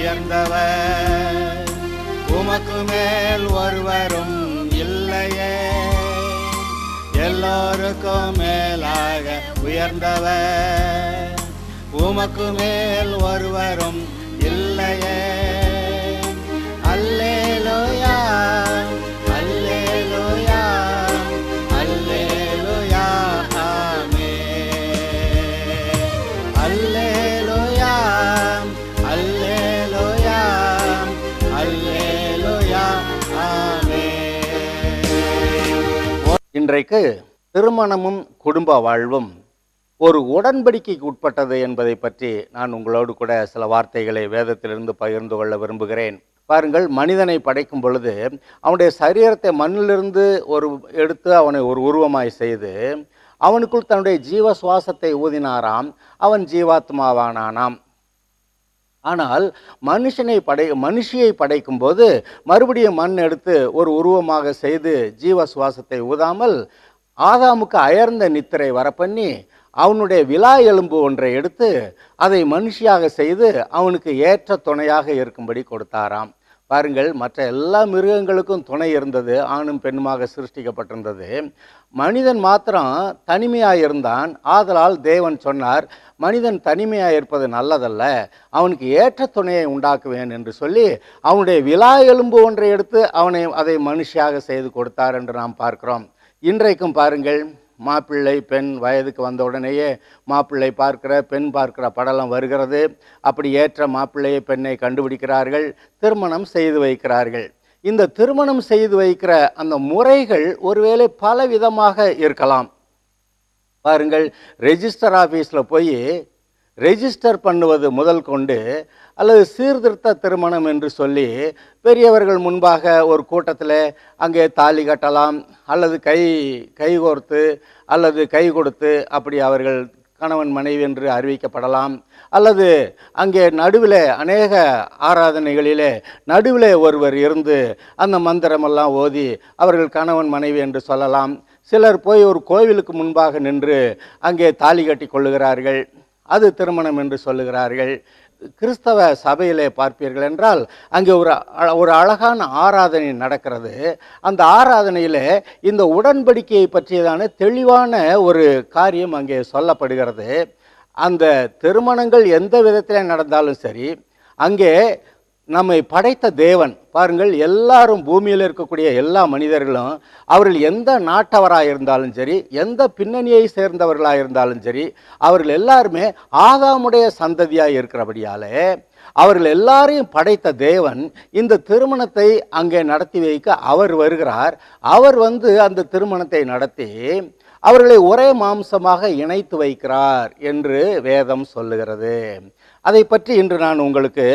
உயர்ந்தவர், உமக்கு மேல் ஒருவரும் இல்லையே. எல்லோருக்கும் மேலாக உயர்ந்தவர், உமக்கு மேல் ஒருவரும் இல்லையே. அல்லேலூயா, அல்லேலூயா, அல்லேலூயா, ஆமென். அல்லேலூயா, அல்லேலூயா, அல்லேலூயா, ஆமென். இன்றைக்கு திருமணமும் குடும்ப வாழ்வும் ஒரு உடன்படிக்கைக்கு உட்பட்டது என்பதை பற்றி நான் உங்களோடு கூட சில வார்த்தைகளை வேதத்திலிருந்து பகிர்ந்து கொள்ள விரும்புகிறேன். பாருங்கள், மனிதனை படைக்கும் பொழுது அவனுடைய சரீரத்தை மண்ணிலிருந்து எடுத்து அவனை ஒரு உருவமாய் செய்து அவனுக்குள் தன்னுடைய ஜீவ சுவாசத்தை ஊதினாராம். அவன் ஜீவாத்மாவானானாம். ஆனால் மனுஷியை படைக்கும் போது மறுபடியும் மண் எடுத்து ஒரு உருவமாக செய்து ஜீவ சுவாசத்தை ஊதாமல் ஆதாமுக்கு அயர்ந்த நித்திரை வரப்பண்ணி அவனுடைய விலா எலும்பு ஒன்றை எடுத்து அதை மனுஷியாக செய்து அவனுக்கு ஏற்ற துணையாக இருக்கும்படி கொடுத்தாராம். பாருங்கள், மற்ற எல்லா மிருகங்களுக்கும் துணை இருந்தது, ஆணும் பெண்ணுமாக சிருஷ்டிக்கப்பட்டிருந்தது. மனிதன் மாத்திரம் தனிமையாக இருந்தான். ஆதலால் தேவன் சொன்னார், மனிதன் தனிமையாக இருப்பது நல்லதல்ல, அவனுக்கு ஏற்ற துணையை உண்டாக்குவேன் என்று சொல்லி அவனுடைய விலா எலும்பு ஒன்றை எடுத்து அதை மனுஷியாக செய்து கொடுத்தார் என்று நாம் பார்க்கிறோம். இன்றைக்கும் பாருங்கள், மாப்பிள்ளை பெண் வயதுக்கு வந்த உடனேயே மாப்பிள்ளை பார்க்கிற பெண் பார்க்கிற படலம் வருகிறது. அப்படி ஏற்ற மாப்பிள்ளையை பெண்ணை கண்டுபிடிக்கிறார்கள், திருமணம் செய்து வைக்கிறார்கள். இந்த திருமணம் செய்து வைக்கிற அந்த முறைகள் ஒருவேளை பல விதமாக இருக்கலாம். பாருங்கள், ரெஜிஸ்டர் ஆஃபீஸில் போய் ரெஜிஸ்டர் பண்ணுவது முதல் கொண்டு அல்லது சீர்திருத்த திருமணம் என்று சொல்லி பெரியவர்கள் முன்பாக ஒரு கூட்டத்தில் அங்கே தாலி கட்டலாம், அல்லது கை கோர்த்து அல்லது கை கொடுத்து அப்படி அவர்கள் கணவன் மனைவி என்று அறிவிக்கப்படலாம். அல்லது அங்கே நடுவில் அநேக ஆராதனைகளிலே நடுவில் ஒருவர் இருந்து அந்த மந்திரமெல்லாம் ஓதி அவர்கள் கணவன் மனைவி என்று சொல்லலாம். சிலர் போய் ஒரு கோவிலுக்கு முன்பாக நின்று அங்கே தாலி கட்டி கொள்ளுகிறார்கள், அது திருமணம் என்று சொல்லுகிறார்கள். கிறிஸ்தவ சபையிலே பார்ப்பீர்கள் என்றால் அங்கே ஒரு அழகான ஆராதனை நடக்கிறது. அந்த ஆராதனையில் இந்த உடன்படிக்கையை பற்றியதான தெளிவான ஒரு காரியம் அங்கே சொல்லப்படுகிறது. அந்த திருமணங்கள் எந்த விதத்தில் நடந்தாலும் சரி, அங்கே நம்மை படைத்த தேவன், பாருங்கள், எல்லாரும் பூமியில் இருக்கக்கூடிய எல்லா மனிதர்களும் அவர்கள் எந்த நாட்டவராக இருந்தாலும் சரி, எந்த பின்னணியை சேர்ந்தவர்களாக இருந்தாலும் சரி, அவர்கள் எல்லாருமே ஆதாமுடைய சந்ததியாக இருக்கிறபடியாலே அவர்கள் எல்லாரையும் படைத்த தேவன் இந்த திருமணத்தை அங்கே நடத்தி வைக்க அவர் வருகிறார். அவர் அந்த திருமணத்தை நடத்தி அவர்களை ஒரே மாம்சமாக இணைத்து வைக்கிறார் என்று வேதம் சொல்லுகிறது. அதை பற்றி இன்று நான் உங்களுக்கு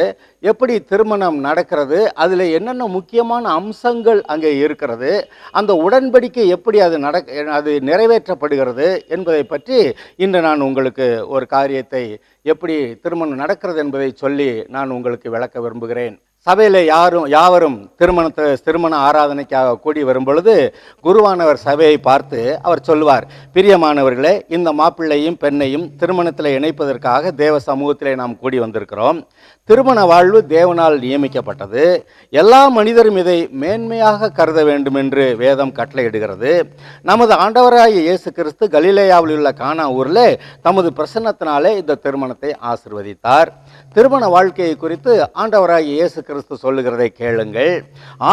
எப்படி திருமணம் நடக்கிறது, அதில் என்னென்ன முக்கியமான அம்சங்கள் அங்கே இருக்கிறது, அந்த உடன்படிக்கை எப்படி அது நிறைவேற்றப்படுகிறது என்பதை பற்றி இன்று நான் உங்களுக்கு ஒரு காரியத்தை எப்படி திருமணம் நடக்கிறது என்பதை சொல்லி நான் உங்களுக்கு விளக்க விரும்புகிறேன். சபையில் யாவரும் திருமண ஆராதனைக்காக கூடி வரும் பொழுது குருவானவர் சபையை பார்த்து அவர் சொல்வார், பிரியமானவர்களே, இந்த மாப்பிள்ளையும் பெண்ணையும் திருமணத்தில் இணைப்பதற்காக தேவ சமூகத்திலே நாம் கூடி வந்திருக்கிறோம். திருமண வாழ்வு தேவனால் நியமிக்கப்பட்டது. எல்லா மனிதரும் இதை மேன்மையாக கருத வேண்டும் என்று வேதம் கட்டளையிடுகிறது. நமது ஆண்டவராகிய இயேசு கிறிஸ்து கலிலேயாவில் உள்ள கானா ஊரில் தமது பிரசன்னத்தினாலே இந்த திருமணத்தை ஆசீர்வதித்தார். திருமண வாழ்க்கையை குறித்து ஆண்டவராகிய இயேசு கிறிஸ்து சொல்லுகிறதை கேளுங்கள்.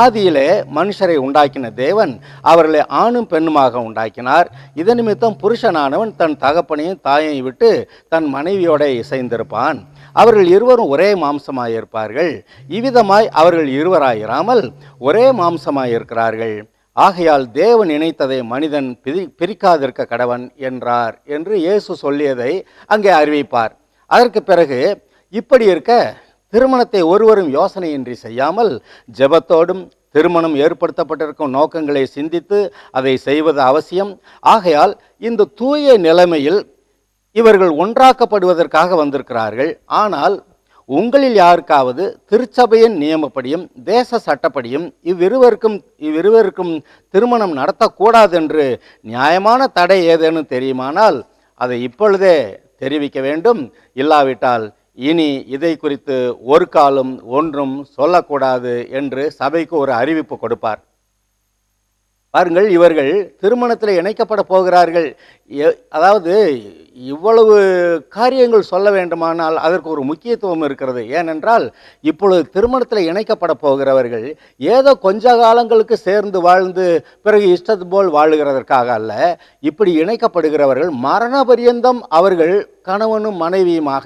ஆதியிலே மனுஷரை உண்டாக்கின தேவன் அவர்களை ஆணும் பெண்ணுமாக உண்டாக்கினார். இதன் நிமித்தம் புருஷனானவன் தன் தகப்பனையும் தாயையும் விட்டு தன் மனைவியோட இசைந்திருப்பான். அவர்கள் இருவரும் ஒரே மாம்சமாயிருப்பார்கள். இவ்விதமாய் அவர்கள் இருவராயிராமல் ஒரே மாம்சமாயிருக்கிறார்கள். ஆகையால் தேவன் இணைத்ததை மனிதன் பிரிக்காதிருக்க கடவன் என்றார் என்று இயேசு சொல்லியதை அங்கே அறிவிப்பார். அதற்கு பிறகு இப்படி இருக்க திருமணத்தை ஒருவரும் யோசனையின்றி செய்யாமல் ஜெபத்தோடும் திருமணம் ஏற்படுத்தப்பட்டிருக்கும் நோக்கங்களை சிந்தித்து அதை செய்வது அவசியம். ஆகையால் இந்த தூய நிலைமையில் இவர்கள் ஒன்றாக்கப்படுவதற்காக வந்திருக்கிறார்கள். ஆனால் உங்களில் யாருக்காவது திருச்சபையின் நியமப்படியும் தேச சட்டப்படியும் இவ்விருவருக்கும் திருமணம் நடத்தக்கூடாது என்று நியாயமான தடை ஏதேனும் தெரியுமானால் அதை இப்பொழுதே தெரிவிக்க வேண்டும். இல்லாவிட்டால் இனி இதை குறித்து ஒரு காலம் ஒன்றும் சொல்லக்கூடாது என்று சபைக்கு ஒரு அறிவிப்பு கொடுப்பார். பாருங்கள், இவர்கள் திருமணத்தில் இணைக்கப்பட போகிறார்கள். அதாவது இவ்வளவு காரியங்கள் சொல்ல வேண்டுமானால் அதற்கு ஒரு முக்கியத்துவம் இருக்கிறது. ஏனென்றால் இப்பொழுது திருமணத்தில் இணைக்கப்பட போகிறவர்கள் ஏதோ கொஞ்ச காலங்களுக்கு சேர்ந்து வாழ்ந்து பிறகு இஷ்டத்து போல் வாழுகிறதற்காக அல்ல. இப்படி இணைக்கப்படுகிறவர்கள் மரண பரியந்தம் அவர்கள் கணவனும் மனைவியுமாக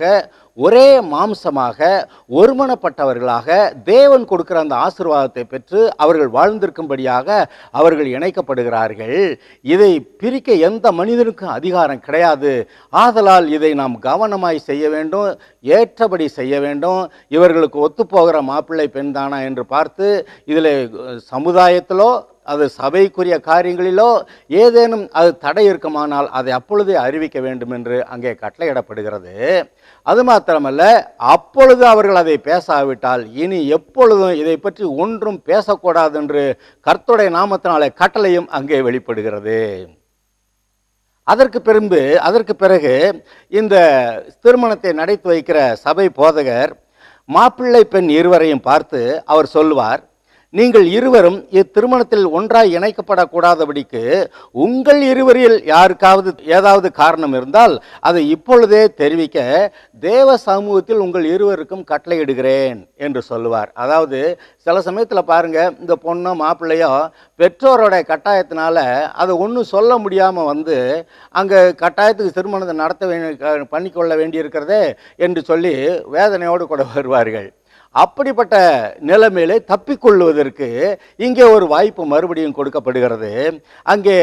ஒரே மாம்சமாக ஒருமனப்பட்டவர்களாக தேவன் கொடுக்கிற அந்த ஆசீர்வாதத்தை பெற்று அவர்கள் வாழ்ந்திருக்கும்படியாக அவர்கள் இணைக்கப்படுகிறார்கள். இதை பிரிக்க எந்த மனிதனுக்கும் அதிகாரம் கிடையாது. ஆதலால் இதை நாம் கவனமாய் செய்ய வேண்டும், ஏற்றபடி செய்ய வேண்டும். இவர்களுக்கு ஒத்துப்போகிற மாப்பிள்ளை பெண் தானா என்று பார்த்து இதில் சமுதாயத்திலோ அது சபைக்குரிய காரியங்களிலோ ஏதேனும் அது தடை இருக்குமானால் அதை அப்பொழுதே அறிவிக்க வேண்டும் என்று அங்கே கட்டளையிடப்படுகிறது. அது மாத்திரமல்ல, அப்பொழுது அவர்கள் அதை பேசாவிட்டால் இனி எப்பொழுதும் இதை பற்றி ஒன்றும் பேசக்கூடாது என்று கர்த்தருடைய நாமத்தினாலே கட்டளையும் அங்கே வெளிப்படுகிறது. அதற்கு பிறகு இந்த திருமணத்தை நடத்தி வைக்கிற சபை போதகர் மாப்பிள்ளை பெண் இருவரையும் பார்த்து அவர் சொல்லுவார், நீங்கள் இருவரும் இத்திருமணத்தில் ஒன்றாய் இணைக்கப்படக்கூடாதபடிக்கு உங்கள் இருவரில் யாருக்காவது ஏதாவது காரணம் இருந்தால் அதை இப்பொழுதே தெரிவிக்க தேவ சமூகத்தில் உங்கள் இருவருக்கும் கட்டளையிடுகிறேன் என்று சொல்லுவார். அதாவது சில சமயத்தில் பாருங்க, இந்த பொண்ணோ மாப்பிள்ளையோ பெற்றோரோட கட்டாயத்தினால அதை ஒன்றும் சொல்ல முடியாமல் வந்து அங்கே கட்டாயத்துக்கு திருமணத்தை பண்ணிக்கொள்ள வேண்டியிருக்கிறதே என்று சொல்லி வேதனையோடு கூட வருவார்கள். அப்படிப்பட்ட நிலைமையிலே தப்பிக்கொள்வதற்கு இங்கே ஒரு வாய்ப்பு மறுபடியும் கொடுக்கப்படுகிறது. அங்கே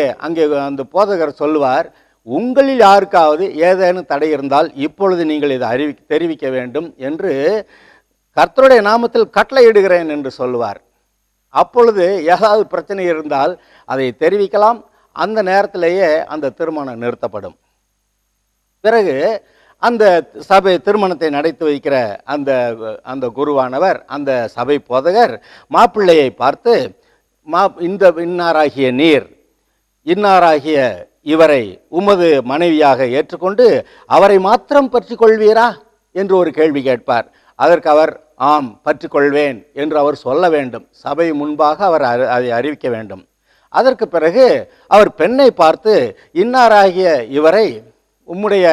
அந்த போதகர் சொல்லுவார், உங்களில் யாருக்காவது ஏதேனும் தடை இருந்தால் இப்பொழுது நீங்கள் இதை தெரிவிக்க வேண்டும் என்று கர்த்தருடைய நாமத்தில் கட்டளையிடுகிறேன் என்று சொல்லுவார். அப்பொழுது ஏதாவது பிரச்சனை இருந்தால் அதை தெரிவிக்கலாம். அந்த நேரத்திலேயே அந்த திருமணம் நிறுத்தப்படும். பிறகு அந்த சபை திருமணத்தை நடத்தி வைக்கிற அந்த குருவானவர், அந்த சபை போதகர் மாப்பிள்ளையை பார்த்து, இன்னாராகிய இவரை உமது மனைவியாக ஏற்றுக்கொண்டு அவரை மாத்திரம் பற்றி கொள்வீரா என்று ஒரு கேள்வி கேட்பார். அதற்கு அவர் ஆம் பற்றி கொள்வேன் என்று அவர் சொல்ல வேண்டும். சபை முன்பாக அவர் அதை அறிவிக்க வேண்டும். அதற்கு பிறகு அவர் பெண்ணை பார்த்து, இன்னாராகிய இவரை உம்முடைய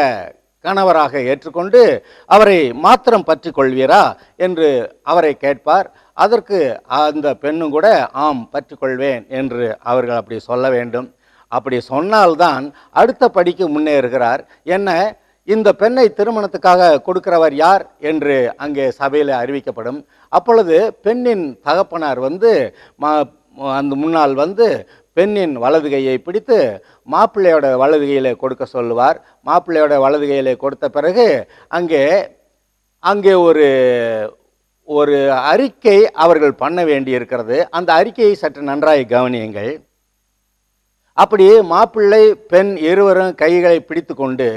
கணவராக ஏற்றுக்கொண்டு அவரை மாத்திரம் பற்றி கொள்வீரா என்று அவரை கேட்பார். அதற்கு அந்த பெண்ணும் கூட ஆம் பற்றி கொள்வேன் என்று அவர்கள் அப்படி சொல்ல வேண்டும். அப்படி சொன்னால்தான் அடுத்த படிக்கு முன்னேறுகிறார். என்ன, இந்த பெண்ணை திருமணத்துக்காக கொடுக்கிறவர் யார் என்று அங்கே சபையில் அறிவிக்கப்படும். அப்பொழுது பெண்ணின் தகப்பனார் அந்த முன்னால் பெண்ணின் வலது கையை பிடித்து மாப்பிள்ளையோட வலது கையிலே கொடுக்க சொல்லுவார். மாப்பிள்ளையோட வலது கையிலே கொடுத்த பிறகு அங்கே ஒரு அறிக்கை அவர்கள் பண்ண வேண்டி இருக்கிறது. அந்த அறிக்கையை சற்று நன்றாய் கவனியுங்கள். அப்படி மாப்பிள்ளை பெண் இருவரும் கைகளை பிடித்து கொண்டு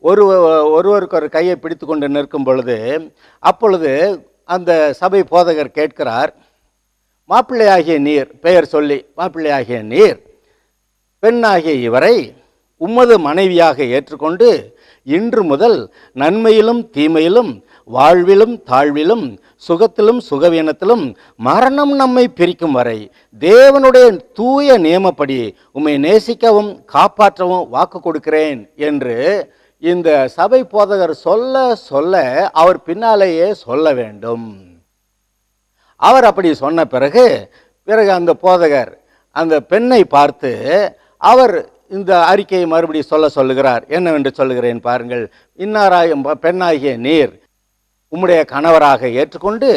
ஒருவருக்கு ஒரு கையை பிடித்து கொண்டு நிற்கும் பொழுது அப்பொழுது அந்த சபை போதகர் கேட்கிறார், மாப்பிள்ளையாகிய நீர், பெயர் சொல்லி, மாப்பிள்ளையாகிய நீர் பெண்ணாகிய இவரை உமது மனைவியாக ஏற்றுக்கொண்டு இன்று முதல் நன்மையிலும் தீமையிலும் வாழ்விலும் தாழ்விலும் சுகத்திலும் சுகவீனத்திலும் மரணம் நம்மை பிரிக்கும் வரை தேவனுடைய தூய நியமப்படி உம்மை நேசிக்கவும் காப்பாற்றவும் வாக்கு கொடுக்கிறேன் என்று இந்த சபை போதகர் சொல்ல அவர் பின்னாலேயே சொல்ல வேண்டும். அவர் அப்படி சொன்ன பிறகு அந்த போதகர் அந்த பெண்ணை பார்த்து அவர் இந்த அறிக்கையை மறுபடி சொல்லுகிறார். என்னவென்று சொல்லுகிறேன் பாருங்கள். பெண்ணாகிய நீர் உம்முடைய கணவராக ஏற்றுக்கொண்டு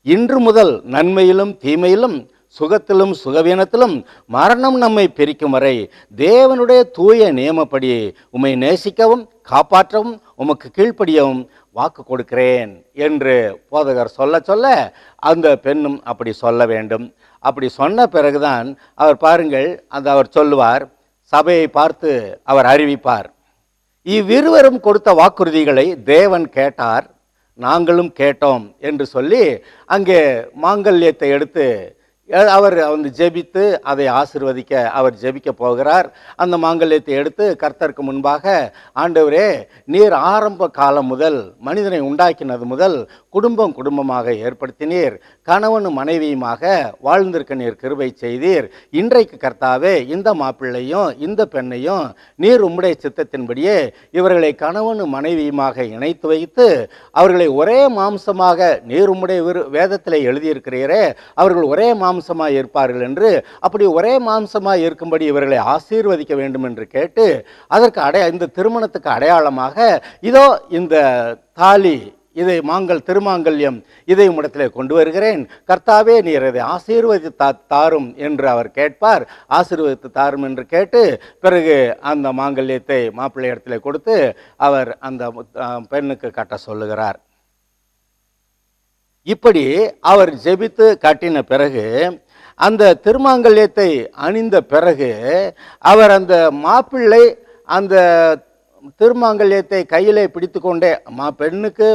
இன்று முதல் நன்மையிலும் தீமையிலும் சுகத்திலும் சுகவீனத்திலும் மரணம் நம்மை பிரிக்கும் வரை தேவனுடைய தூய நியமப்படி உம்மை நேசிக்கவும் காப்பாற்றவும் உமக்கு கீழ்ப்படியவும் வாக்கு கொடுக்கிறேன் என்று போதகர் சொல்ல அந்த பெண்ணும் அப்படி சொல்ல வேண்டும். அப்படி சொன்ன பிறகுதான் அவர் பாருங்கள், அவர் சொல்லுவார், சபையை பார்த்து அவர் அறிவிப்பார், இவ்விருவரும் கொடுத்த வாக்குறுதிகளை தேவன் கேட்டார், நாங்களும் கேட்டோம் என்று சொல்லி அங்கே மாங்கல்யத்தை எடுத்து அவர் வந்து ஜெபித்து அதை ஆசீர்வதிக்க அவர் ஜெபிக்க போகிறார். அந்த மாங்கல்யத்தை எடுத்து கர்த்தருக்கு முன்பாக, ஆண்டவரே, நீர் ஆரம்ப காலம் முதல் மனிதனை உண்டாக்கினது முதல் குடும்பம் குடும்பமாக ஏற்படுத்தினீர், கணவனும் மனைவியுமாக வாழ்ந்திருக்க நீர் கிருபை செய்தீர். இன்றைக்கு கர்த்தாவே, இந்த மாப்பிள்ளையும் இந்த பெண்ணையும் நீர் உம்முடைய சித்தத்தின்படியே இவர்களை கணவனும் மனைவியுமாக இணைத்து வைத்து அவர்களை ஒரே மாம்சமாக நீர் உம்முடைய வேதத்தில் எழுதியிருக்கிறீரே, அவர்கள் ஒரே மாம்சமாய் இருப்பார்கள் என்று, அப்படி ஒரே மாம்சமாய் இருக்கும்படி இவர்களை ஆசீர்வதிக்க வேண்டும் என்று கேட்டு, அதற்கு இந்த திருமணத்துக்கு அடையாளமாக இதோ இந்த தாலி, இதை திருமாங்கல்யம், இதை உம்மிடத்திலே கொண்டு வருகிறேன், கர்த்தாவே நீர் இதை ஆசீர்வதித்து தாரும் என்று அவர் கேட்பார். ஆசீர்வதித்து தாரும் என்று கேட்டு பிறகு அந்த மாங்கல்யத்தை மாப்பிள்ளை இடத்திலே கொடுத்து அவர் அந்த பெண்ணுக்கு கட்ட சொல்லுகிறார். இப்படி அவர் ஜெபித்து காட்டின பிறகு, அந்த திருமாங்கல்யத்தை அணிந்த பிறகு, அவர் அந்த மாப்பிள்ளை அந்த திருமாங்கல்யத்தை கையிலே பிடித்து கொண்டே, பெண்ணுக்கு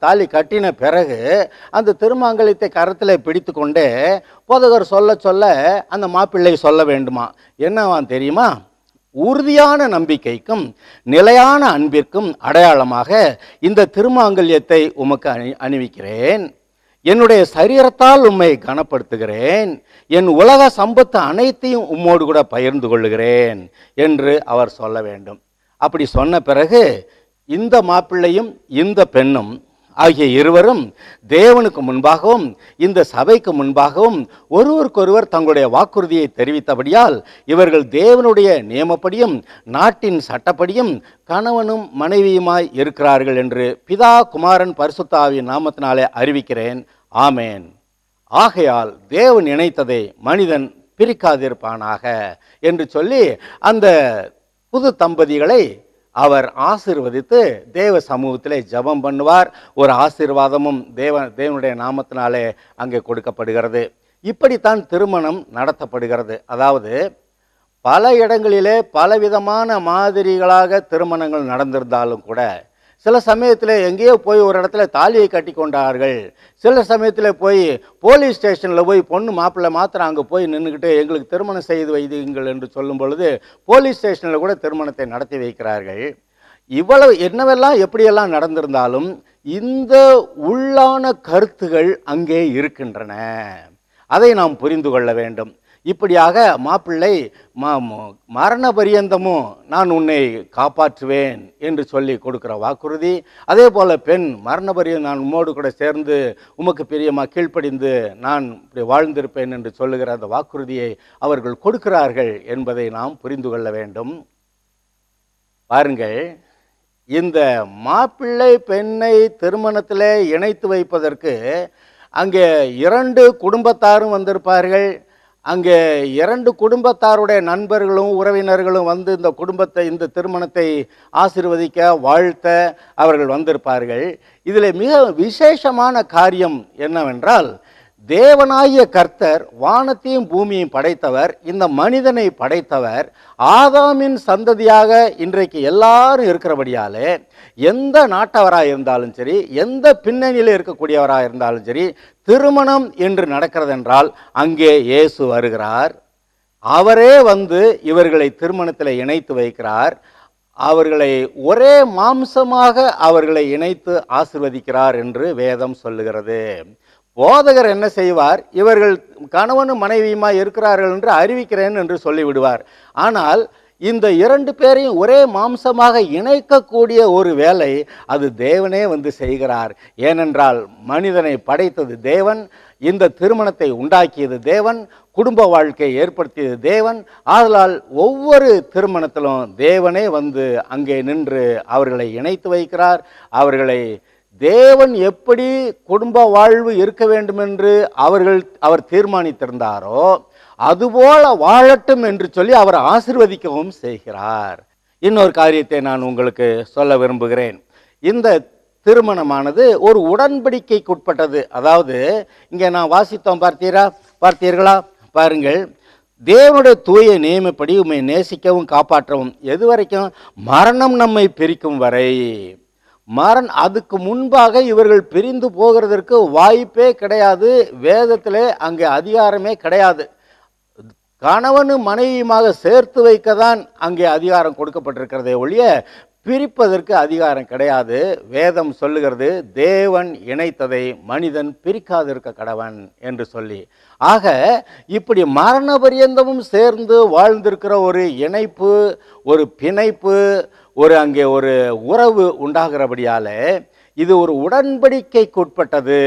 தாலி கட்டின பிறகு அந்த திருமாங்கல்யத்தை கரத்தில் பிடித்து கொண்டே போதகர் சொல்ல சொல்ல அந்த மாப்பிள்ளை சொல்ல வேண்டுமா, என்னவான் தெரியுமா? உறுதியான நம்பிக்கைக்கும் நிலையான அன்பிற்கும் அடையாளமாக இந்த திருமாங்கல்யத்தை உமக்கு அணிவிக்கிறேன். என்னுடைய சரீரத்தால் உம்மை கனப்படுத்துகிறேன். என் உலக சம்பத்து அனைத்தையும் உம்மோடு கூட பகிர்ந்து கொள்ளுகிறேன் என்று அவர் சொல்ல வேண்டும். அப்படி சொன்ன பிறகு இந்த மாப்பிள்ளையும் இந்த பெண்ணும் ஆகிய இருவரும் தேவனுக்கு முன்பாகவும் இந்த சபைக்கு முன்பாகவும் ஒருவருக்கொருவர் தங்களுடைய வாக்குறுதியை தெரிவித்தபடியால் இவர்கள் தேவனுடைய நியமப்படியும் நாட்டின் சட்டப்படியும் கணவனும் மனைவியுமாய் இருக்கிறார்கள் என்று பிதா, குமாரன், பரிசுத்த ஆவியின் நாமத்தினாலே அறிவிக்கிறேன். ஆமேன். ஆகையால் தேவன் இணைத்ததை மனிதன் பிரிக்காதிருப்பானாக என்று சொல்லி அந்த புது தம்பதிகளை அவர் ஆசீர்வதித்து தேவ சமூகத்திலே ஜெபம் பண்ணுவார். ஒரு ஆசீர்வாதமும் தேவனுடைய நாமத்தினாலே அங்கே கொடுக்கப்படுகிறது. இப்படித்தான் திருமணம் நடத்தப்படுகிறது. அதாவது பல இடங்களிலே பலவிதமான மாதிரிகளாக திருமணங்கள் நடந்திருந்தாலும் கூட, சில சமயத்தில் எங்கேயோ போய் ஒரு இடத்துல தாலியை கட்டி கொண்டார்கள். சில சமயத்தில் போய் போலீஸ் ஸ்டேஷனில் போய் பொண்ணு மாப்பிள்ளை மாத்திரம் அங்கே போய் நின்றுக்கிட்டு எங்களுக்கு திருமணம் செய்து வையுங்கள் என்று சொல்லும் பொழுது போலீஸ் ஸ்டேஷனில் கூட திருமணத்தை நடத்தி வைக்கிறார்கள். இவ்வளவு என்னவெல்லாம் எப்படியெல்லாம் நடந்திருந்தாலும் இந்த உள்ளான கருத்துகள் அங்கே இருக்கின்றன. அதை நாம் புரிந்து கொள்ள வேண்டும். இப்படியாக மாப்பிள்ளை மரண பரியந்தமும் நான் உன்னை காப்பாற்றுவேன் என்று சொல்லி கொடுக்கிற வாக்குறுதி, அதே போல பெண் மரண பரியந்தம் நான் உம்மோடு கூட சேர்ந்து உமக்கு பிரியமாக கீழ்ப்படிந்து நான் இப்படி வாழ்ந்திருப்பேன் என்று சொல்லுகிற அந்த வாக்குறுதியை அவர்கள் கொடுக்கிறார்கள் என்பதை நாம் புரிந்து கொள்ள வேண்டும். பாருங்கள், இந்த மாப்பிள்ளை பெண்ணை திருமணத்தில் இணைத்து வைப்பதற்கு அங்கே 2 குடும்பத்தாரும் வந்திருப்பார்கள். அங்கே 2 குடும்பத்தாருடைய நண்பர்களும் உறவினர்களும் வந்து இந்த திருமணத்தை ஆசீர்வதிக்க வாழ்த்த அவர்கள் வந்திருப்பார்கள். இதில் மிக விசேஷமான காரியம் என்னவென்றால், தேவனாகிய கர்த்தர் வானத்தையும் பூமியையும் படைத்தவர், இந்த மனிதனை படைத்தவர். ஆதாமின் சந்ததியாக இன்றைக்கு எல்லாரும் இருக்கிறபடியாலே எந்த நாட்டவராக இருந்தாலும் சரி, எந்த பின்னணியில் இருக்கக்கூடியவராக இருந்தாலும் சரி, திருமணம் என்று நடக்கிறது என்றால் அங்கே இயேசு வருகிறார். அவரே வந்து இவர்களை திருமணத்தில் இணைத்து வைக்கிறார். அவர்களை ஒரே மாம்சமாக அவர்களை இணைத்து ஆசீர்வதிக்கிறார் என்று வேதம் சொல்லுகிறது. போதகர் என்ன செய்வார்? இவர்கள் கணவனும் மனைவியுமாய் இருக்கிறார்கள் என்று அறிவிக்கிறேன் என்று சொல்லிவிடுவார். ஆனால் இந்த 2 பேரையும் ஒரே மாம்சமாக இணைக்கக்கூடிய ஒரு வேலை அது தேவனே வந்து செய்கிறார். ஏனென்றால் மனிதனை படைத்தது தேவன், இந்த திருமணத்தை உண்டாக்கியது தேவன், குடும்ப வாழ்க்கையை ஏற்படுத்தியது தேவன். ஆதலால் ஒவ்வொரு திருமணத்திலும் தேவனே வந்து அங்கே நின்று அவர்களை இணைத்து வைக்கிறார். அவர்களை தேவன் எப்படி குடும்ப வாழ்வு இருக்க வேண்டும் என்று அவர் தீர்மானித்திருந்தாரோ அதுபோல வாழட்டும் என்று சொல்லி அவர் ஆசீர்வதிக்கவும் செய்கிறார். இன்னொரு காரியத்தை நான் உங்களுக்கு சொல்ல விரும்புகிறேன். இந்த திருமணமானது ஒரு உடன்படிக்கைக்குட்பட்டது. அதாவது இங்கே நான் வாசித்தோம், பார்த்தீர்களா? பாருங்கள், தேவனுடைய தூய நியமப்படி உம்மை நேசிக்கவும் காப்பாற்றவும், எது வரைக்கும்? மரணம் நம்மை பிரிக்கும் வரை. அதுக்கு முன்பாக இவர்கள் பிரிந்து போகிறதற்கு வாய்ப்பே கிடையாது. வேதத்திலே அங்கே அதிகாரமே கிடையாது. கணவனும் மனைவியுமாக சேர்த்து வைக்க தான் அங்கே அதிகாரம் கொடுக்கப்பட்டிருக்கிறதே ஒழிய பிரிப்பதற்கு அதிகாரம் கிடையாது. வேதம் சொல்லுகிறது, தேவன் இணைத்ததை மனிதன் பிரிக்காதிருக்க கடவன் என்று சொல்லி. ஆக இப்படி மரண பரியந்தமும் சேர்ந்து வாழ்ந்திருக்கிற ஒரு இணைப்பு, ஒரு பிணைப்பு, அங்கே ஒரு உறவு உண்டாகிறபடியால இது ஒரு உடன்படிக்கைக்குட்பட்டது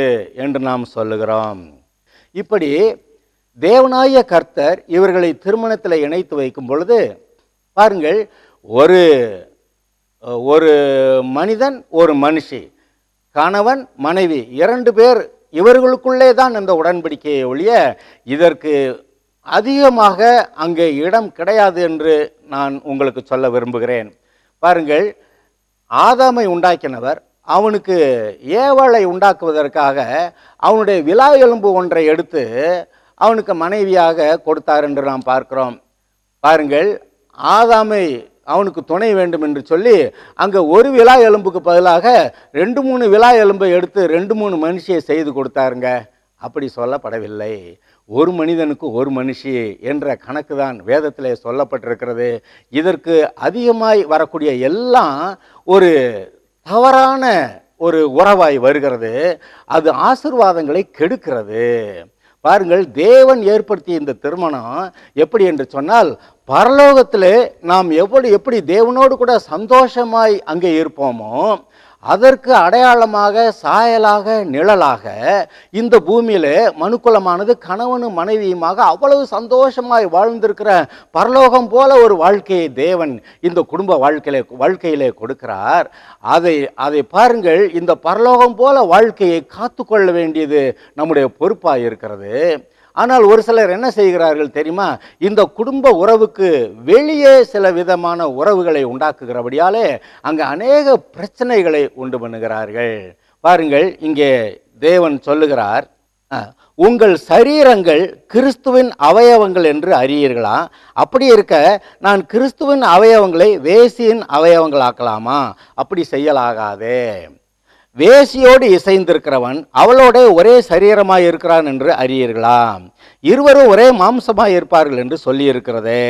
என்று நாம் சொல்லுகிறோம். இப்படி தேவனாய கர்த்தர் இவர்களை திருமணத்தில் இணைத்து வைக்கும் பொழுது பாருங்கள், ஒரு மனிதன் ஒரு மனுஷி, கணவன் மனைவி, 2 பேர் இவர்களுக்குள்ளே தான் இந்த உடன்படிக்கையை ஒழிய இதற்கு அதிகமாக அங்கே இடம் கிடையாது என்று நான் உங்களுக்கு சொல்ல விரும்புகிறேன். பாருங்கள், ஆதாமை உண்டாக்கினவர் அவனுக்கு ஏவாளை உண்டாக்குவதற்காக அவனுடைய விலா எலும்பு ஒன்றை எடுத்து அவனுக்கு மனைவியாக கொடுத்தார் என்று நாம் பார்க்கிறோம். பாருங்கள், ஆதாமை அவனுக்கு துணை வேண்டும் என்று சொல்லி அங்கே ஒரு விலா எலும்புக்கு பதிலாக 2-3 விலா எலும்பை எடுத்து 2-3 மனுஷியை செய்து கொடுத்தாருங்க. அப்படி சொல்லப்படவில்லை. ஒரு மனிதனுக்கு ஒரு மனுஷி என்ற கணக்கு தான் வேதத்திலே சொல்லப்பட்டிருக்கிறது. இதற்கு அதிகமாய் வரக்கூடிய எல்லாம் ஒரு தவறான ஒரு உறவாய் வருகிறது. அது ஆசீர்வாதங்களை கெடுக்கிறது. பாருங்கள், தேவன் ஏற்படுத்திய இந்த திருமணம் எப்படி என்று சொன்னால், பரலோகத்திலே நாம் எப்படி தேவனோடு கூட சந்தோஷமாய் அங்கே இருப்போமோ அதற்கு அடையாளமாக, சாயலாக, நிழலாக இந்த பூமியிலே மனுக்குலமானது கணவனும் மனைவியுமாக அவ்வளவு சந்தோஷமாய் வாழ்ந்திருக்கிற பரலோகம் போல ஒரு வாழ்க்கையை தேவன் இந்த குடும்ப வாழ்க்கையிலே கொடுக்கிறார். அதை பாருங்கள், இந்த பரலோகம் போல வாழ்க்கையை காத்து கொள்ள வேண்டியது நம்முடைய பொறுப்பாக இருக்கிறது. ஆனால் ஒரு சிலர் என்ன செய்கிறார்கள் தெரியுமா? இந்த குடும்ப உறவுக்கு வெளியே சில விதமான உறவுகளை உண்டாக்குகிறபடியாலே அங்கே அநேக பிரச்சனைகளை உண்டு பண்ணுகிறார்கள். பாருங்கள், இங்கே தேவன் சொல்லுகிறார், உங்கள் சரீரங்கள் கிறிஸ்துவின் அவயவங்கள் என்று அறியீர்களா? அப்படி இருக்க நான் கிறிஸ்துவின் அவயவங்களை வேசியின் அவயவங்களாக்கலாமா? அப்படி செய்யலாகாதே. வேசியோடு இசைந்திருக்கிறவன் அவளோட ஒரே சரீரமாய் இருக்கிறான் என்று அறியீர்களா? இருவரும் ஒரே மாம்சமாய் இருப்பார்கள் என்று சொல்லி இருக்கிறதே.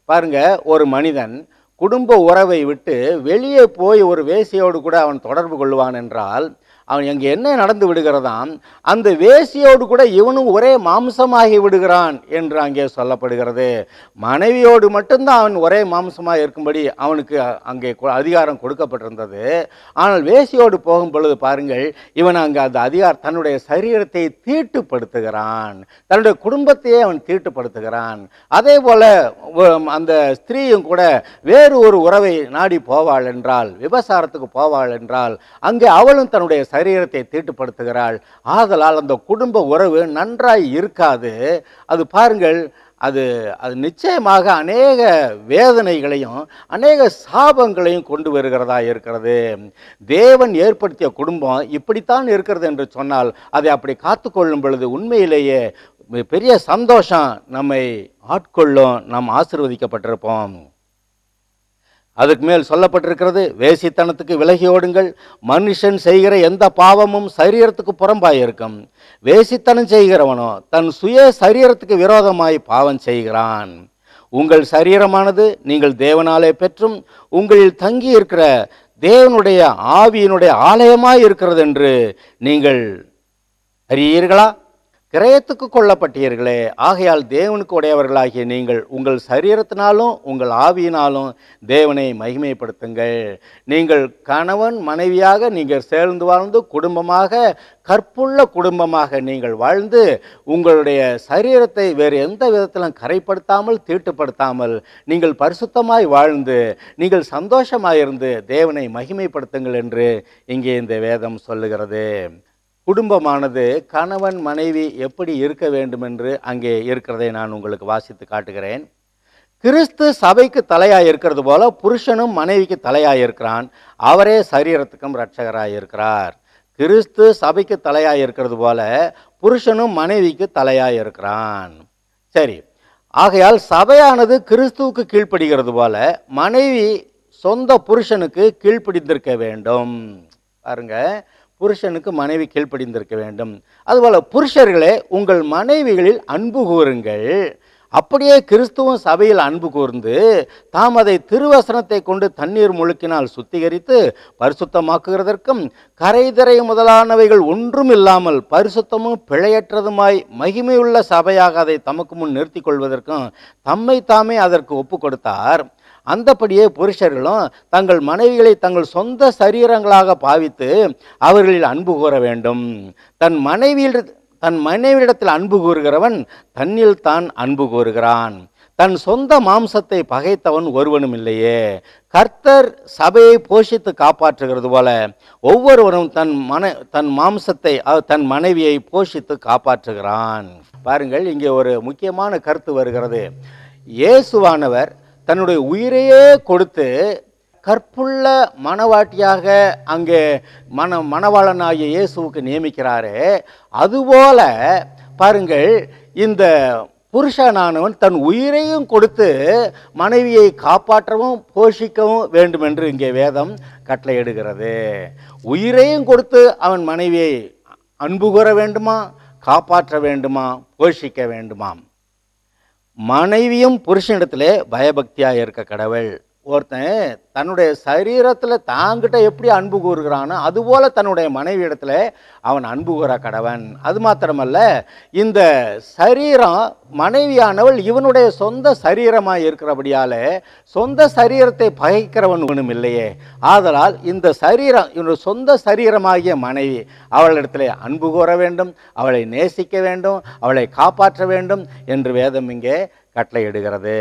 பாருங்க, ஒரு மனிதன் குடும்ப உறவை விட்டு வெளியே போய் ஒரு வேசியோடு கூட அவன் தொடர்பு கொள்வான் என்றால் அவன் அங்கே என்ன நடந்து விடுகிறதாம், அந்த வேசியோடு கூட இவனும் ஒரே மாம்சமாகி விடுகிறான் என்று அங்கே சொல்லப்படுகிறது. மனைவியோடு மட்டும்தான் அவன் ஒரே மாம்சமாக இருக்கும்படி அவனுக்கு அங்கே அதிகாரம் கொடுக்கப்பட்டிருந்தது. ஆனால் வேசியோடு போகும் பொழுது பாருங்கள், இவன் அங்கே அந்த தன்னுடைய சரீரத்தை தீட்டுப்படுத்துகிறான், தன்னுடைய குடும்பத்தையே அவன் தீட்டுப்படுத்துகிறான். அதே போல அந்த ஸ்திரீயும் கூட வேறு ஒரு உறவை நாடி போவாள் என்றால், விபசாரத்துக்கு போவாள் என்றால் அங்கே அவளும் தன்னுடைய சரீரத்தை தீட்டுப்படுத்துகிறாள். ஆதலால் அந்த குடும்ப உறவு நன்றாய் இருக்காது. அது பாருங்கள், அது நிச்சயமாக அநேக வேதனைகளையும் அநேக சாபங்களையும் கொண்டு வருகிறதா இருக்கிறது. தேவன் ஏற்படுத்திய குடும்பம் இப்படித்தான் இருக்கிறது என்று சொன்னால் அதை அப்படி காத்து கொள்ளும் பொழுது உண்மையிலேயே பெரிய சந்தோஷம் நம்மை ஆட்கொள்ளும். நாம் ஆசீர்வதிக்கப்பட்டிருப்போம். அதுக்கு மேல் சொல்லப்பட்டிருக்கிறது, வேசித்தனத்துக்கு விலகி ஓடுங்கள். மனுஷன் செய்கிற எந்த பாவமும் சரீரத்துக்கு புறம்பாய் இருக்கும். வேசித்தனம் செய்கிறவனோ தன் சுய சரீரத்துக்கு விரோதமாய் பாவம் செய்கிறான். உங்கள் சரீரமானது நீங்கள் தேவனாலே பெற்றும் உங்களில் தங்கி இருக்கிற தேவனுடைய ஆவியினுடைய ஆலயமாய் இருக்கிறது என்று நீங்கள் அறியீர்களா? கிரயத்துக்கு கொள்ளப்பட்டீர்களே, ஆகையால் தேவனுக்கு உடையவர்களாகிய நீங்கள் உங்கள் சரீரத்தினாலும் உங்கள் ஆவியினாலும் தேவனை மகிமைப்படுத்துங்கள். நீங்கள் கணவன் மனைவியாக நீங்கள் சேர்ந்து வாழ்ந்து குடும்பமாக, கற்புள்ள குடும்பமாக நீங்கள் வாழ்ந்து உங்களுடைய சரீரத்தை வேறு எந்த விதத்திலும் கரைப்படுத்தாமல் தீட்டுப்படுத்தாமல் நீங்கள் பரிசுத்தமாய் வாழ்ந்து நீங்கள் சந்தோஷமாயிருந்து தேவனை மகிமைப்படுத்துங்கள் என்று இங்கே இந்த வேதம் சொல்லுகிறது. குடும்பமானது கணவன் மனைவி எப்படி இருக்க வேண்டும் என்று அங்கே இருக்கிறதை நான் உங்களுக்கு வாசித்து காட்டுகிறேன். கிறிஸ்து சபைக்கு தலையாய் இருக்கிறது போல புருஷனும் மனைவிக்கு தலையாய் இருக்கிறான். அவரே சரீரத்துக்கும் இரட்சகராய் இருக்கிறார். கிறிஸ்து சபைக்கு தலையாய் இருக்கிறது போல புருஷனும் மனைவிக்கு தலையாய் இருக்கிறான். சரி, ஆகையால் சபையானது கிறிஸ்துவுக்கு கீழ்ப்படுகிறது போல மனைவி சொந்த புருஷனுக்கு கீழ்ப்படிந்திருக்க வேண்டும். பாருங்க, புருஷனுக்கு மனைவி கீழ்ப்படிந்திருக்க வேண்டும். அதுபோல புருஷர்களே, உங்கள் மனைவிகளில் அன்பு கூறுங்கள். அப்படியே கிறிஸ்துவும் சபையில் அன்பு கூர்ந்து தாம் அதை திருவசனத்தை கொண்டு தண்ணீர் முழுக்கினால் சுத்திகரித்து பரிசுத்தமாக்குகிறதற்கும் கரைதிரை முதலானவைகள் ஒன்றும் இல்லாமல் பரிசுத்தமும் பிழையற்றதுமாய் மகிமையுள்ள சபையாக அதை தமக்கு முன் நிறுத்தி கொள்வதற்கும் தம்மை தாமே அதற்கு ஒப்பு கொடுத்தார். அந்தபடியே புருஷர்களும் தங்கள் மனைவிகளை தங்கள் சொந்த சரீரங்களாக பாவித்து அவர்களில் அன்பு கூற வேண்டும். தன் மனைவியிடத்தில் அன்பு கூறுகிறவன் தன்னில் தான் அன்பு கூறுகிறான். தன் சொந்த மாம்சத்தை பகைத்தவன் ஒருவனும் இல்லையே. கர்த்தர் சபையை போஷித்து காப்பாற்றுகிறது போல ஒவ்வொருவரும் தன் மாம்சத்தை தன் மனைவியை போஷித்து காப்பாற்றுகிறான். பாருங்கள், இங்கே ஒரு முக்கியமான கருத்து வருகிறது. இயேசுவானவர் தன்னுடைய உயிரையே கொடுத்து கற்புள்ள மணவாட்டியாக அங்கே மணவாளனாகிய இயேசுவுக்கு நியமிக்கிறாரே, அதுபோல பாருங்கள், இந்த புருஷனானவன் தன் உயிரையும் கொடுத்து மனைவியை காப்பாற்றவும் போஷிக்கவும் வேண்டும் என்று இங்கே வேதம் கட்டளையிடுகிறது. உயிரையும் கொடுத்து அவன் மனைவியை அன்பு கூற வேண்டுமா, காப்பாற்ற வேண்டுமா, போஷிக்க வேண்டுமாம். மனைவியும் புருஷனிடத்திலே பயபக்தியாக இருக்க கடவுள். ஒருத்தன் தன்னுடைய சரீரத்தில் தாங்கிட்ட எப்படி அன்பு கூறுகிறானோ அதுபோல் தன்னுடைய மனைவி இடத்துல அவன் அன்பு கூற கடவன். அது மாத்திரமல்ல, இந்த சரீரம் மனைவியானவள் இவனுடைய சொந்த சரீரமாக இருக்கிறபடியால் சொந்த சரீரத்தை பகைக்கிறவன் ஒன்றும் இல்லையே. ஆதலால் இந்த சரீரம் இவனுடைய சொந்த சரீரமாகிய மனைவி அவளிடத்தில் அன்பு கூற வேண்டும், அவளை நேசிக்க வேண்டும், அவளை காப்பாற்ற வேண்டும் என்று வேதம் இங்கே கட்டளையிடுகிறது.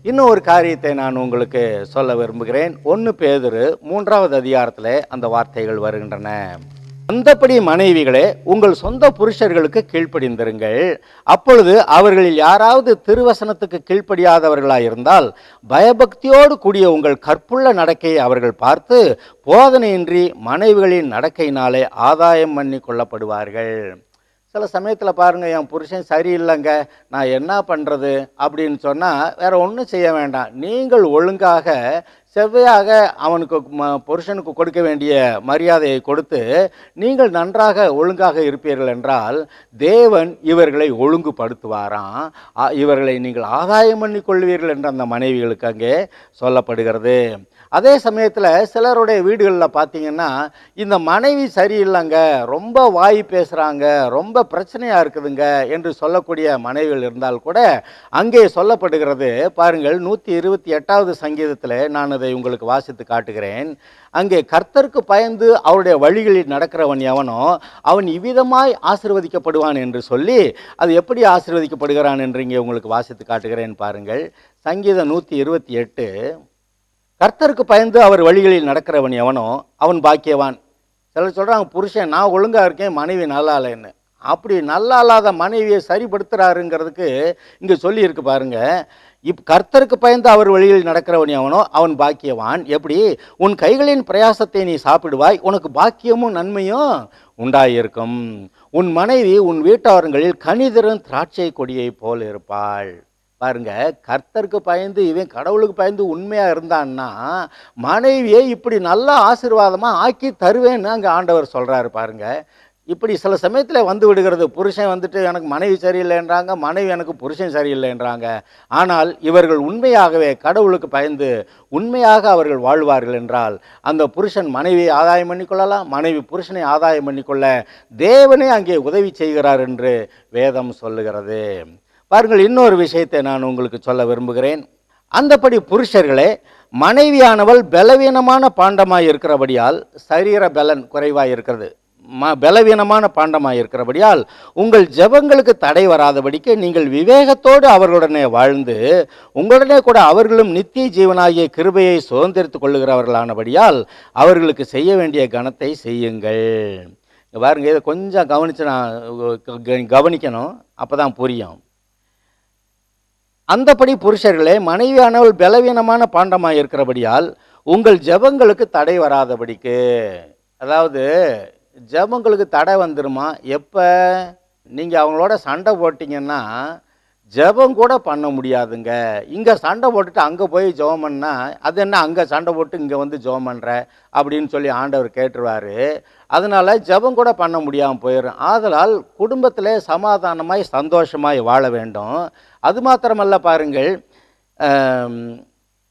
இன்னும் ஒரு காரியத்தை நான் உங்களுக்கு சொல்ல விரும்புகிறேன். 1 பேதுரு 3வது அதிகாரத்தில் அந்த வார்த்தைகள் வருகின்றன. அந்தப்படி மனைவிகளே, உங்கள் சொந்த புருஷர்களுக்கு கீழ்ப்படிந்திருங்கள். அப்பொழுது அவர்களில் யாராவது திருவசனத்துக்கு கீழ்ப்படியாதவர்களாக இருந்தால் பயபக்தியோடு கூடிய உங்கள் கற்புள்ள நடக்கையை அவர்கள் பார்த்து போதனையின்றி மனைவிகளின் நடக்கையினாலே ஆதாயம் பண்ணி கொள்ளப்படுவார்கள். சில சமயத்தில் பாருங்கள், என் புருஷன் சரியில்லைங்க, நான் என்ன பண்ணுறது அப்படின்னு சொன்னால் வேறு ஒன்றும் செய்ய வேண்டாம். நீங்கள் ஒழுங்காக செவ்வையாக அவனுக்கு புருஷனுக்கு கொடுக்க வேண்டிய மரியாதையை கொடுத்து நீங்கள் நன்றாக ஒழுங்காக இருப்பீர்கள் என்றால் தேவன் இவர்களை ஒழுங்குபடுத்துவாராம். இவர்களை நீங்கள் ஆதாயம் பண்ணி கொள்வீர்கள் என்று அந்த மனைவிகளுக்கு அங்கே சொல்லப்படுகிறது. அதே சமயத்தில் சிலருடைய வீடுகளில் பார்த்தீங்கன்னா இந்த மனைவி சரியில்லைங்க, ரொம்ப வாய் பேசுகிறாங்க, ரொம்ப பிரச்சனையாக இருக்குதுங்க என்று சொல்லக்கூடிய மனைவிகள் இருந்தால் கூட அங்கே சொல்லப்படுகிறது. பாருங்கள், 128வது சங்கீதத்தில் நான் அதை உங்களுக்கு வாசித்து காட்டுகிறேன். அங்கே கர்த்தருக்கு பயந்து அவருடைய வழிகளில் நடக்கிறவன் எவனோ அவன் இவ்விதமாய் ஆசீர்வதிக்கப்படுவான் என்று சொல்லி அது எப்படி ஆசீர்வதிக்கப்படுகிறான் என்று இங்கே உங்களுக்கு வாசித்து காட்டுகிறேன். பாருங்கள், சங்கீதம் 128. கர்த்தருக்கு பயந்து அவர் வழிகளில் நடக்கிறவன் எவனோ அவன் பாக்கியவான். சிலர் சொல்கிறாங்க, புருஷன் நான் ஒழுங்காக இருக்கேன், மனைவி நல்லா இல்லைன்னு. அப்படி நல்லா இல்லாத மனைவியை சரிப்படுத்துகிறாருங்கிறதுக்கு இங்கே சொல்லியிருக்கு பாருங்க. கர்த்தருக்கு பயந்து அவர் வழியில் நடக்கிறவன் எவனோ அவன் பாக்கியவான். எப்படி? உன் கைகளின் பிரயாசத்தை நீ சாப்பிடுவாய், உனக்கு பாக்கியமும் நன்மையும் உண்டாயிருக்கும். உன் மனைவி உன் வீட்டாரங்களில் கனிதரும் திராட்சை கொடியை போல் இருப்பாள். பாருங்க, கர்த்தருக்கு பயந்து இவன் கடவுளுக்கு பயந்து உண்மையாக இருந்தான்னா மனைவியை இப்படி நல்ல ஆசீர்வாதமாக ஆக்கி தருவேன்னு அங்கே ஆண்டவர் சொல்கிறாரு. பாருங்க, இப்படி சில சமயத்தில் வந்து விடுகிறது. புருஷன் வந்துட்டு எனக்கு மனைவி சரியில்லைன்றாங்க, மனைவி எனக்கு புருஷன் சரியில்லைன்றாங்க. ஆனால் இவர்கள் உண்மையாகவே கடவுளுக்கு பயந்து உண்மையாக அவர்கள் வாழ்வார்கள் என்றால் அந்த புருஷன் மனைவியை ஆதாயம் பண்ணிக்கொள்ளலாம், மனைவி புருஷனை ஆதாயம் பண்ணிக்கொள்ள தேவனே அங்கே உதவி செய்கிறார் என்று வேதம் சொல்லுகிறது. பாருங்கள், இன்னொரு விஷயத்தை நான் உங்களுக்கு சொல்ல விரும்புகிறேன். அந்தபடி புருஷர்களே, மனைவியானவள் பலவீனமான பாண்டமாய் இருக்கிறபடியால் சரீர பலன் குறைவாக இருக்கிறது, பலவீனமான பாண்டமாக இருக்கிறபடியால் உங்கள் ஜெபங்களுக்கு தடை வராதபடிக்கு நீங்கள் விவேகத்தோடு அவர்களுடனே வாழ்ந்து உங்களுடனே கூட அவர்களும் நித்திய ஜீவனாகிய கிருபையை சுதந்திரித்துக் கொள்ளுகிறவர்களானபடியால் அவர்களுக்கு செய்ய வேண்டிய கனத்தை செய்யுங்கள். பாருங்க, இதை கொஞ்சம் கவனிக்கணும், அப்போ தான் புரியும். அந்தபடி புருஷர்களே, மனைவியானவள் பலவீனமான பாண்டமாக இருக்கிறபடியால் உங்கள் ஜெபங்களுக்கு தடை வராதபடிக்கு. அதாவது ஜெபங்களுக்கு தடை வந்துருமா எப்போ? நீங்கள் அவங்களோட சண்டை போட்டிங்கன்னா ஜெபம் கூட பண்ண முடியாதுங்க. இங்க சண்டை போட்டுட்டு அங்க போய் ஜெபம் பண்ணா, அது என்ன அங்க சண்டை போட்டு இங்க வந்து ஜெபம் பண்ற? அப்படின்னு சொல்லி ஆண்டவர் கேட்டுருவாரு. அதனால ஜெபம் கூட பண்ண முடியாம போயிரும். ஆதலால் குடும்பத்திலே சமாதானமாய், சந்தோஷமாய் வாழ வேண்டும். அது மாத்திரமல்ல பாருங்கள், அம்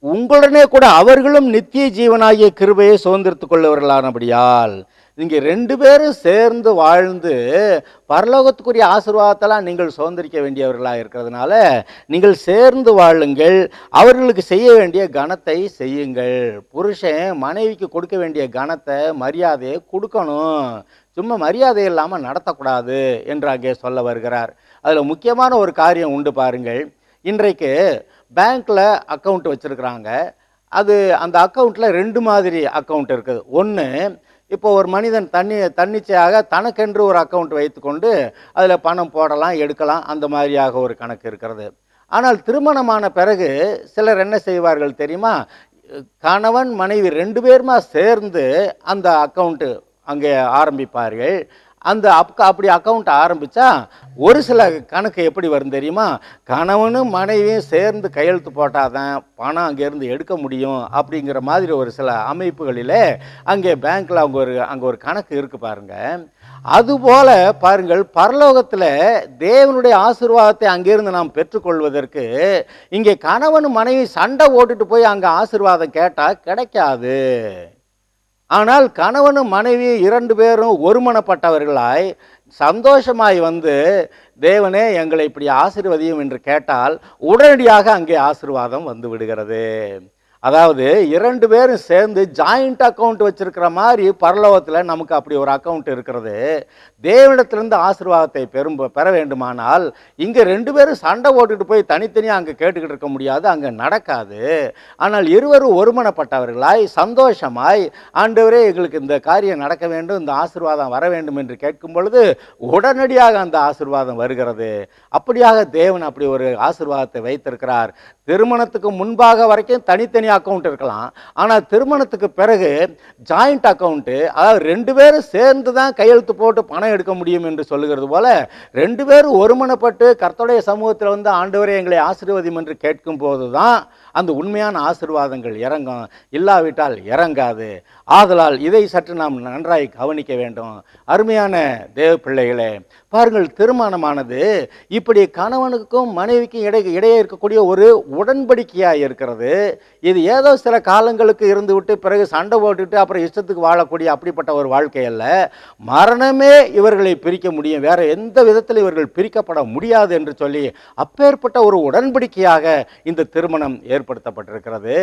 உங்களுடனே கூட அவர்களும் நித்திய ஜீவனாகிய கிருபையை சுதந்திரத்துக் கொள்ளவர்களானபடியால், நீங்க 2 பேரும் சேர்ந்து வாழ்ந்து பரலோகத்துக்குரிய ஆசீர்வாதத்தெல்லாம் நீங்கள் சுதந்திரிக்க வேண்டியவர்களா இருக்கிறதுனால, நீங்கள் சேர்ந்து வாழுங்கள். அவர்களுக்கு செய்ய வேண்டிய கனத்தை செய்யுங்கள். புருஷன் மனைவிக்கு கொடுக்க வேண்டிய கனத்தை, மரியாதையை கொடுக்கணும். சும்மா மரியாதை இல்லாம நடத்தக்கூடாது என்று அங்கே சொல்ல வருகிறார். அதுல முக்கியமான ஒரு காரியம் உண்டு பாருங்கள். இன்றைக்கு பேங்க்ல அக்கவுண்ட் வச்சிருக்கிறாங்க. அது அந்த அக்கவுண்ட்ல 2 மாதிரி அக்கவுண்ட் இருக்குது. ஒன்று, இப்போ ஒரு மனிதன் தன்னிச்சையாக தனக்கென்று ஒரு அக்கவுண்ட் வைத்துக்கொண்டு அதில் பணம் போடலாம், எடுக்கலாம், அந்த மாதிரியாக ஒரு கணக்கு இருக்கிறது. ஆனால் திருமணமான பிறகு சிலர் என்ன செய்வார்கள் தெரியுமா? கணவன் மனைவி 2 பேருமா சேர்ந்து அந்த அக்கவுண்ட்டு அங்கே ஆரம்பிப்பார்கள். அப்படி அக்கவுண்ட் ஆரம்பித்தா ஒரு சில கணக்கு எப்படி வரும் தெரியுமா? கணவனும் மனைவியும் சேர்ந்து கையெழுத்து போட்டாதான் பணம் அங்கேருந்து எடுக்க முடியும் அப்படிங்கிற மாதிரி ஒரு சில அமைப்புகளில் அங்கே பேங்க்கில் அங்கே ஒரு கணக்கு இருக்குது பாருங்க. அதுபோல பாருங்கள், பரலோகத்தில் தேவனுடைய ஆசீர்வாதத்தை அங்கிருந்து நாம் பெற்றுக்கொள்வதற்கு இங்கே கணவன் மனைவி சண்டை ஓட்டுட்டு போய் அங்கே ஆசீர்வாதம் கேட்டால் கிடைக்காது. ஆனால் கணவனும் மனைவி 2 பேரும் ஒருமனப்பட்டவர்களாய் சந்தோஷமாய் வந்து, தேவனே எங்களை இப்படி ஆசீர்வதியும் என்று கேட்டால் உடனடியாக அங்கே ஆசீர்வாதம் வந்து விடுகிறது. அதாவது 2 பேரும் சேர்ந்து ஜாயிண்ட் அக்கவுண்ட் வச்சிருக்கிற மாதிரி பரலோகத்தில் நமக்கு அப்படி ஒரு அக்கவுண்ட் இருக்கிறது. தேவனிடத்திலிருந்து ஆசீர்வாதத்தை பெற வேண்டுமானால் இங்கே 2 பேரும் சண்டை ஓட்டுட்டு போய் தனித்தனியாக அங்கே கேட்டுக்கிட்டு இருக்க முடியாது, அங்கே நடக்காது. ஆனால் இருவரும் ஒருமனப்பட்டவர்களாய் சந்தோஷமாய், ஆண்டவரே எங்களுக்கு இந்த காரியம் நடக்க வேண்டும், இந்த ஆசீர்வாதம் வர வேண்டும் என்று கேட்கும் பொழுது உடனடியாக அந்த ஆசீர்வாதம் வருகிறது. அப்படியாக தேவன் அப்படி ஒரு ஆசீர்வாதத்தை வைத்திருக்கிறார். திருமணத்துக்கு முன்பாக வரைக்கும் தனித்தனி அக்கவுண்ட் இருக்கலாம், ஆனால் திருமணத்துக்கு பிறகு ஜாயிண்ட் அக்கவுண்ட், அதாவது 2 பேரும் சேர்ந்து தான் கையெழுத்து போட்டு பணம் எடுக்க முடியும் என்று சொல்லுகிறது போல 2 பேரும் ஒருமனப்பட்டு கர்த்தருடைய சமூகத்தில் வந்து ஆண்டவரே எங்களை ஆசீர்வதியும் என்று கேட்கும் போது தான் அந்த உண்மையான ஆசீர்வாதங்கள் இறங்கும், இல்லாவிட்டால் இறங்காது. ஆதலால் இதை சற்று நாம் நன்றாய் கவனிக்க வேண்டும். அருமையான தேவ பிள்ளைகளே, பாருங்கள், திருமணமானது இப்படி கணவனுக்கும் மனைவிக்கும் இடையே இருக்கக்கூடிய ஒரு உடன்படிக்கையாக இருக்கிறது. இது ஏதோ சில காலங்களுக்கு இருந்து விட்டு பிறகு சண்டை போட்டுட்டு அப்புறம் இஷ்டத்துக்கு வாழக்கூடிய அப்படிப்பட்ட ஒரு வாழ்க்கை அல்ல. மரணமே இவர்களை பிரிக்க முடியும், வேற எந்த விதத்தில் இவர்கள் பிரிக்கப்பட முடியாது என்று சொல்லி அப்பேற்பட்ட ஒரு உடன்படிக்கையாக இந்த திருமணம் ஏற்படுத்தப்பட்டிருக்கிறது.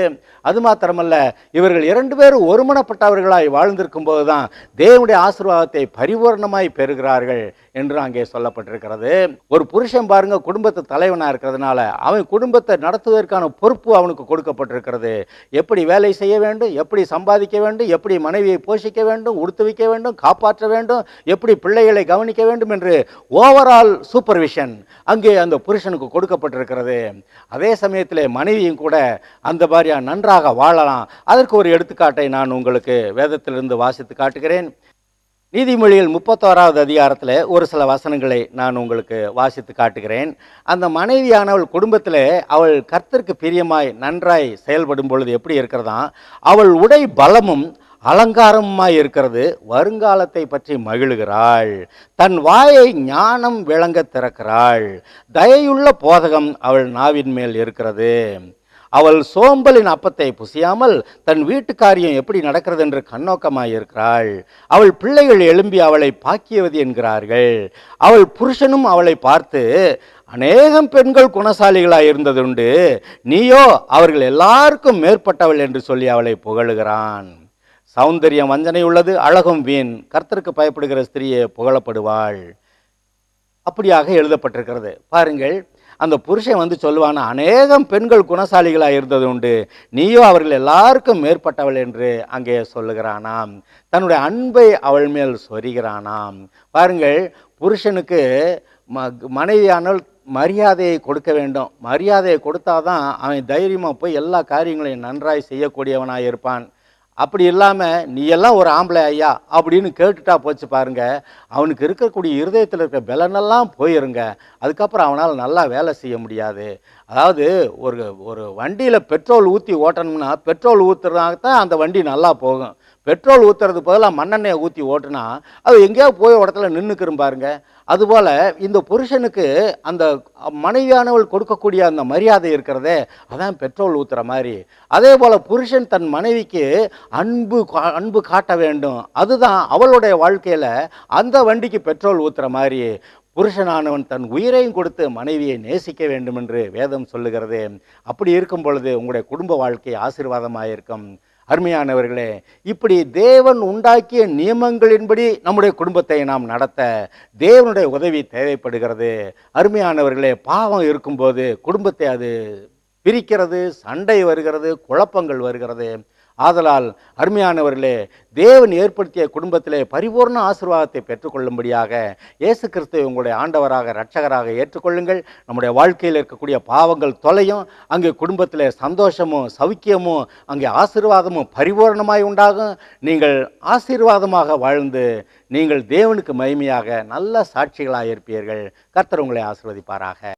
அது மாத்திரமல்ல, இவர்கள் 2 பேரும் ஒருமனப்பட்டவர்களாய் வாழ்ந்திருக்கும் போதுதான் தேவனுடைய ஆசீர்வாதத்தை பரிபூர்ணமாய் பெறுகிறார்கள் என்று அங்கே சொல்லப்பட்டிருக்கிறது. ஒரு புருஷன் பாருங்க, குடும்பத்து தலைவனா இருக்கிறதுனால அவன் குடும்பத்தை நடத்துவதற்கான பொறுப்பு அவனுக்கு கொடுக்கப்பட்டிருக்கிறது. எப்படி வேலை செய்ய வேண்டும், எப்படி சம்பாதிக்க வேண்டும், எப்படி மனைவியை போஷிக்க வேண்டும், உடுத்துவிக்க வேண்டும், காப்பாற்ற வேண்டும், எப்படி பிள்ளைகளை கவனிக்க வேண்டும் என்று ஓவரால் சூப்பர்விஷன் அங்கே அந்த புருஷனுக்கு கொடுக்கப்பட்டிருக்கிறது. அதே சமயத்தில் மனைவியும் கூட அந்த மாதிரியா நன்றாக வாழலாம். அதற்கு ஒரு எடுத்துக்காட்டை நான் உங்களுக்கு வேதத்திலிருந்து வாசித்து காட்டுகிறேன். நீதிமொழிகள் 31வது அதிகாரத்தில் ஒரு சில வசனங்களை நான் உங்களுக்கு வாசித்து காட்டுகிறேன். அந்த மனைவியானவள் குடும்பத்தில் அவள் கர்த்தருக்கு பிரியமாய் நன்றாய் செயல்படும் பொழுது எப்படி இருக்கிறதா, அவள் உடை பலமும் அலங்காரமாய் இருக்கிறது, வருங்காலத்தை பற்றி மகிழுகிறாள், தன் வாயை ஞானம் விளங்க திறக்கிறாள், தயையுள்ள போதகம் அவள் நாவின் மேல் இருக்கிறது. அவள் சோம்பலின் அப்பத்தை புசியாமல் தன் வீட்டு காரியம் எப்படி நடக்கிறது என்று கண்ணோக்கமாய் இருக்கிறாள். அவள் பிள்ளைகள் எழும்பி அவளை பாக்கியவதி என்கிறார்கள். அவள் புருஷனும் அவளை பார்த்து, அநேகம் பெண்கள் குணசாலிகளாய் இருந்ததுண்டு, நீயோ அவர்கள் எல்லாருக்கும் மேற்பட்டவள் என்று சொல்லி அவளை புகழுகிறான். சௌந்தரியம் வஞ்சனை உள்ளது, அழகும் வீண், கர்த்தருக்கு பயப்படுகிற ஸ்திரீயே புகழப்படுவாள். அப்படியாக எழுதப்பட்டிருக்கிறது. பாருங்கள், அந்த புருஷன் வந்து சொல்லுவானா, அநேகம் பெண்கள் குணசாலிகளாக இருந்தது உண்டு, நீயோ அவர்கள் எல்லாருக்கும் மேற்பட்டவள் என்று அங்கே சொல்லுகிறானாம். தன்னுடைய அன்பை அவள் மேல் சொரிகிறானாம். பாருங்கள், புருஷனுக்கு மனைவியானால் மரியாதையை கொடுக்க வேண்டும். மரியாதையை கொடுத்தாதான் அவன் தைரியமாக போய் எல்லா காரியங்களையும் நன்றாய் செய்யக்கூடியவனாக இருப்பான். அப்படி இல்லாமல் நீ எல்லாம் ஒரு ஆம்பளை ஐயா அப்படின்னு கேட்டுட்டா போச்சு பாருங்க, அவனுக்கு இருக்கக்கூடிய இருதயத்தில் இருக்க பலனெல்லாம் போயிருங்க. அதுக்கப்புறம் அவனால் நல்லா வேலை செய்ய முடியாது. அதாவது ஒரு ஒரு வண்டியில் பெட்ரோல் ஊற்றி ஓட்டணும்னா பெட்ரோல் ஊற்றுறதாக தான் அந்த வண்டி நல்லா போகும். பெட்ரோல் ஊற்றுறது பதிலாக மண்ணெண்ணெயை ஊற்றி ஓட்டுனா அது எங்கேயாவது போய் இடத்துல நின்றுக்கிறோம் பாருங்க. அதுபோல் இந்த புருஷனுக்கு அந்த மனைவியானவள் கொடுக்கக்கூடிய அந்த மரியாதை இருக்கிறதே, அதான் பெட்ரோல் ஊற்றுற மாதிரி. அதே போல் புருஷன் தன் மனைவிக்கு அன்பு காட்ட வேண்டும். அதுதான் அவளுடைய வாழ்க்கையில் அந்த வண்டிக்கு பெட்ரோல் ஊற்றுற மாதிரி. புருஷனானவன் தன் உயிரையும் கொடுத்து மனைவியை நேசிக்க வேண்டும் என்று வேதம் சொல்லுகிறது. அப்படி இருக்கும் பொழுது உங்களுடைய குடும்ப வாழ்க்கை ஆசீர்வாதமாக இருக்கும். அருமையானவர்களே, இப்படி தேவன் உண்டாக்கிய நியமங்களின்படி நம்முடைய குடும்பத்தை நாம் நடத்த தேவனுடைய உதவி தேவைப்படுகிறது. அருமையானவர்களே, பாவம் இருக்கும்போது குடும்பத்தை அது பிரிக்கிறது, சண்டை வருகிறது, குழப்பங்கள் வருகிறது. ஆதலால் அருமையானவர்களே, தேவன் ஏற்படுத்திய குடும்பத்திலே பரிபூர்ண ஆசீர்வாதத்தை பெற்றுக்கொள்ளும்படியாக இயேசு கிறிஸ்துவை உங்களுடைய ஆண்டவராக இரட்சகராக ஏற்றுக்கொள்ளுங்கள். நம்முடைய வாழ்க்கையில் இருக்கக்கூடிய பாவங்கள் தொலையும். அங்கே குடும்பத்தில் சந்தோஷமும் சௌக்கியமும் அங்கே ஆசீர்வாதமும் பரிபூர்ணமாய் உண்டாகும். நீங்கள் ஆசீர்வாதமாக வாழ்ந்து நீங்கள் தேவனுக்கு மகிமையாக நல்ல சாட்சிகளாக இருப்பீர்கள். கர்த்தர் உங்களை ஆசீர்வதிப்பாராக.